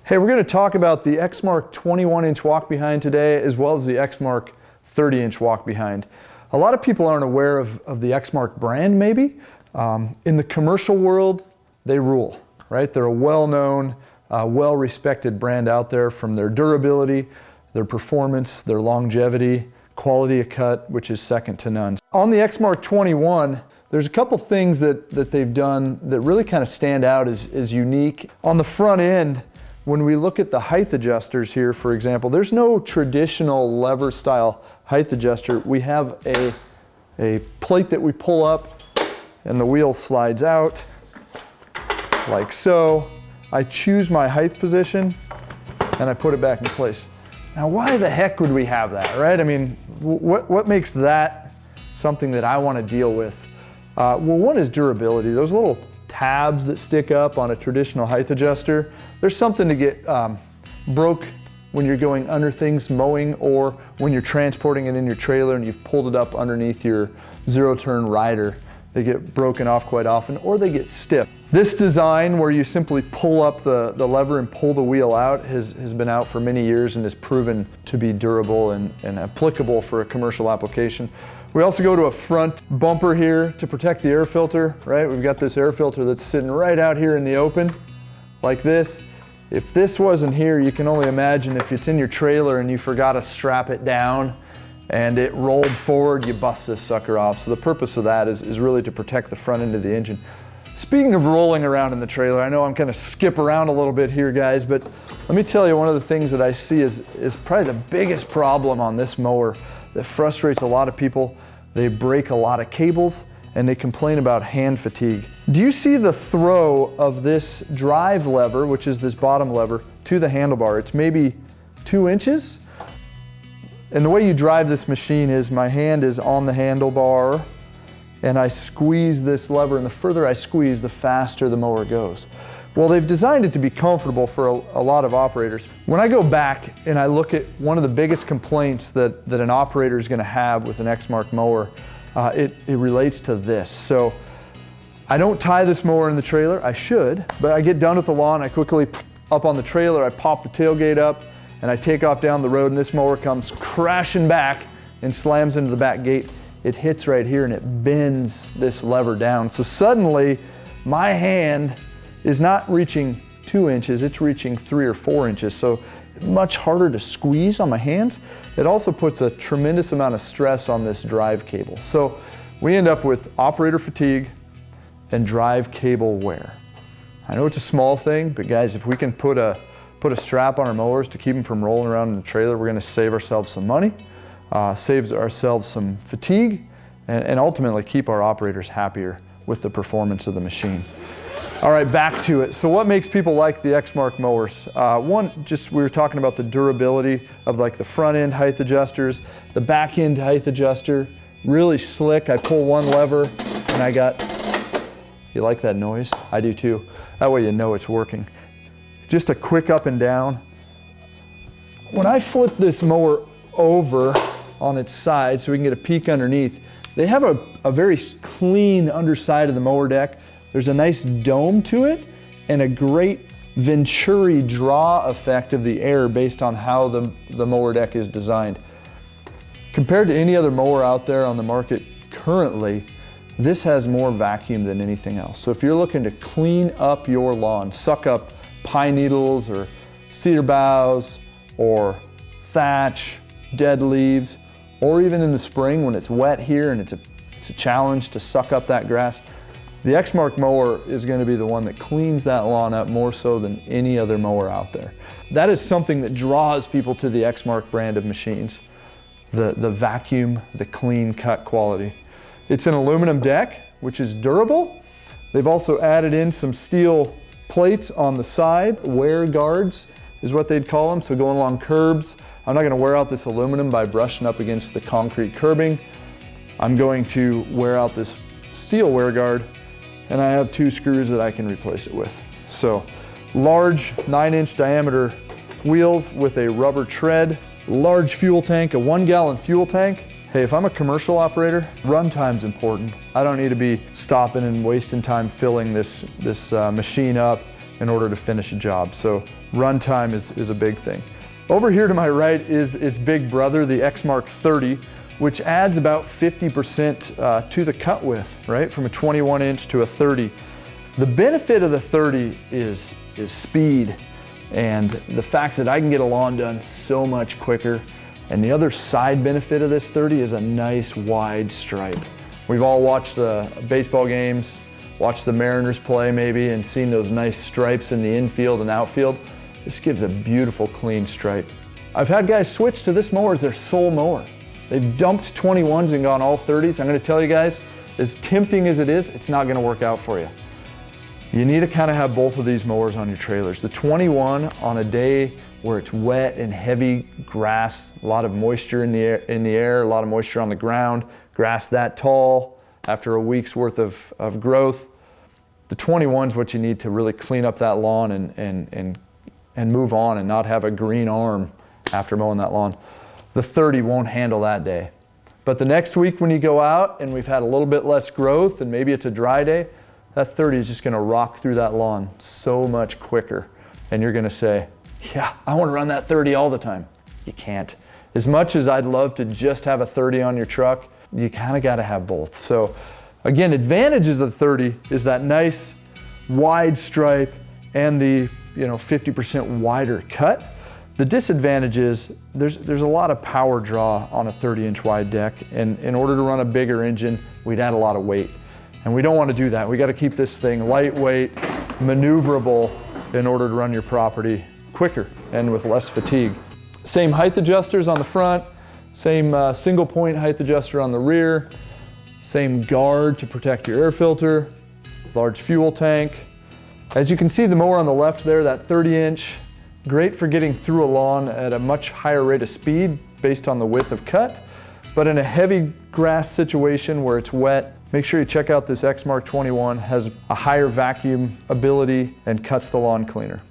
Hey, we're going to talk about the Exmark 21-inch walk behind today, as well as the Exmark 30-inch walk behind. A lot of people aren't aware of the Exmark brand, maybe. In the commercial world, they rule, right? They're a well-known, well-respected brand out there, from their durability, their performance, their longevity, quality of cut, which is second to none. On the Exmark 21, there's a couple things that they've done that really kind of stand out as unique. On the front end, when we look at the height adjusters here, for example, there's no traditional lever style height adjuster. We have a plate that we pull up and the wheel slides out like so. I choose my height position and I put it back in place. Now, why the heck would we have that, right? I mean, what makes that something that I want to deal with? Well, one is durability. Those little tabs that stick up on a traditional height adjuster, there's something to get broke when you're going under things, mowing, or when you're transporting it in your trailer and you've pulled it up underneath your zero-turn rider. They get broken off quite often, or they get stiff. This design, where you simply pull up the lever and pull the wheel out, has been out for many years and has proven to be durable and applicable for a commercial application. We also go to a front bumper here to protect the air filter, right? We've got this air filter that's sitting right out here in the open, like this. If this wasn't here, you can only imagine if it's in your trailer and you forgot to strap it down and it rolled forward, you bust this sucker off. So the purpose of that is really to protect the front end of the engine. Speaking of rolling around in the trailer, I know I'm gonna skip around a little bit here, guys, but let me tell you, one of the things that I see is probably the biggest problem on this mower that frustrates a lot of people. They break a lot of cables and they complain about hand fatigue. Do you see the throw of this drive lever, which is this bottom lever, to the handlebar? It's maybe 2 inches. And the way you drive this machine is my hand is on the handlebar and I squeeze this lever, and the further I squeeze, the faster the mower goes. Well, they've designed it to be comfortable for a lot of operators. When I go back and I look at one of the biggest complaints that an operator is gonna have with an Exmark mower, it relates to this. So I don't tie this mower in the trailer. I should, but I get done with the lawn, I quickly up on the trailer, I pop the tailgate up, and I take off down the road, and this mower comes crashing back and slams into the back gate. It hits right here and it bends this lever down. So suddenly my hand is not reaching 2 inches, it's reaching 3 or 4 inches. So much harder to squeeze on my hands. It also puts a tremendous amount of stress on this drive cable. So we end up with operator fatigue and drive cable wear. I know it's a small thing, but guys, if we can put a strap on our mowers to keep them from rolling around in the trailer, we're gonna save ourselves some money, saves ourselves some fatigue, and ultimately keep our operators happier with the performance of the machine. All right, back to it. So what makes people like the Exmark mowers? One, just we were talking about the durability of like the front end height adjusters, the back end height adjuster, really slick. I pull one lever and I got, you like that noise? I do too. That way you know it's working. Just a quick up and down. When I flip this mower over on its side so we can get a peek underneath, they have a very clean underside of the mower deck. There's a nice dome to it and a great Venturi draw effect of the air based on how the mower deck is designed. Compared to any other mower out there on the market currently, this has more vacuum than anything else. So if you're looking to clean up your lawn, suck up pine needles or cedar boughs or thatch, dead leaves, or even in the spring when it's wet here and it's a challenge to suck up that grass, the Exmark mower is going to be the one that cleans that lawn up more so than any other mower out there. That is something that draws people to the Exmark brand of machines. The vacuum, the clean cut quality. It's an aluminum deck, which is durable. They've also added in some steel plates on the side. Wear guards is what they'd call them. So going along curbs, I'm not going to wear out this aluminum by brushing up against the concrete curbing. I'm going to wear out this steel wear guard, and I have 2 screws that I can replace it with. So large 9-inch diameter wheels with a rubber tread, large fuel tank, a 1-gallon fuel tank. Hey, if I'm a commercial operator, run time's important. I don't need to be stopping and wasting time filling this machine up in order to finish a job. So run time is a big thing. Over here to my right is its big brother, the Exmark 30, which adds about 50% to the cut width, right? From a 21 inch to a 30. The benefit of the 30 is speed and the fact that I can get a lawn done so much quicker. And the other side benefit of this 30 is a nice wide stripe. We've all watched the baseball games, watched the Mariners play maybe, and seen those nice stripes in the infield and outfield. This gives a beautiful clean stripe. I've had guys switch to this mower as their sole mower. They've dumped 21s and gone all 30s. I'm gonna tell you guys, as tempting as it is, it's not gonna work out for you. You need to kind of have both of these mowers on your trailers. The 21 on a day where it's wet and heavy grass, a lot of moisture in the air, a lot of moisture on the ground, grass that tall after a week's worth of growth. The 21's what you need to really clean up that lawn and move on and not have a green arm after mowing that lawn. The 30 won't handle that day. But the next week when you go out and we've had a little bit less growth and maybe it's a dry day, that 30 is just gonna rock through that lawn so much quicker. And you're gonna say, yeah, I wanna run that 30 all the time. You can't. As much as I'd love to just have a 30 on your truck, you kinda gotta have both. So again, advantages of the 30 is that nice wide stripe and the 50% wider cut. The disadvantage is there's a lot of power draw on a 30-inch wide deck, and in order to run a bigger engine, we'd add a lot of weight. And we don't want to do that. We got to keep this thing lightweight, maneuverable in order to run your property quicker and with less fatigue. Same height adjusters on the front, same single point height adjuster on the rear, same guard to protect your air filter, large fuel tank. As you can see the mower on the left there, that 30-inch, great for getting through a lawn at a much higher rate of speed based on the width of cut. But in a heavy grass situation where it's wet, make sure you check out this Exmark 21, has a higher vacuum ability and cuts the lawn cleaner.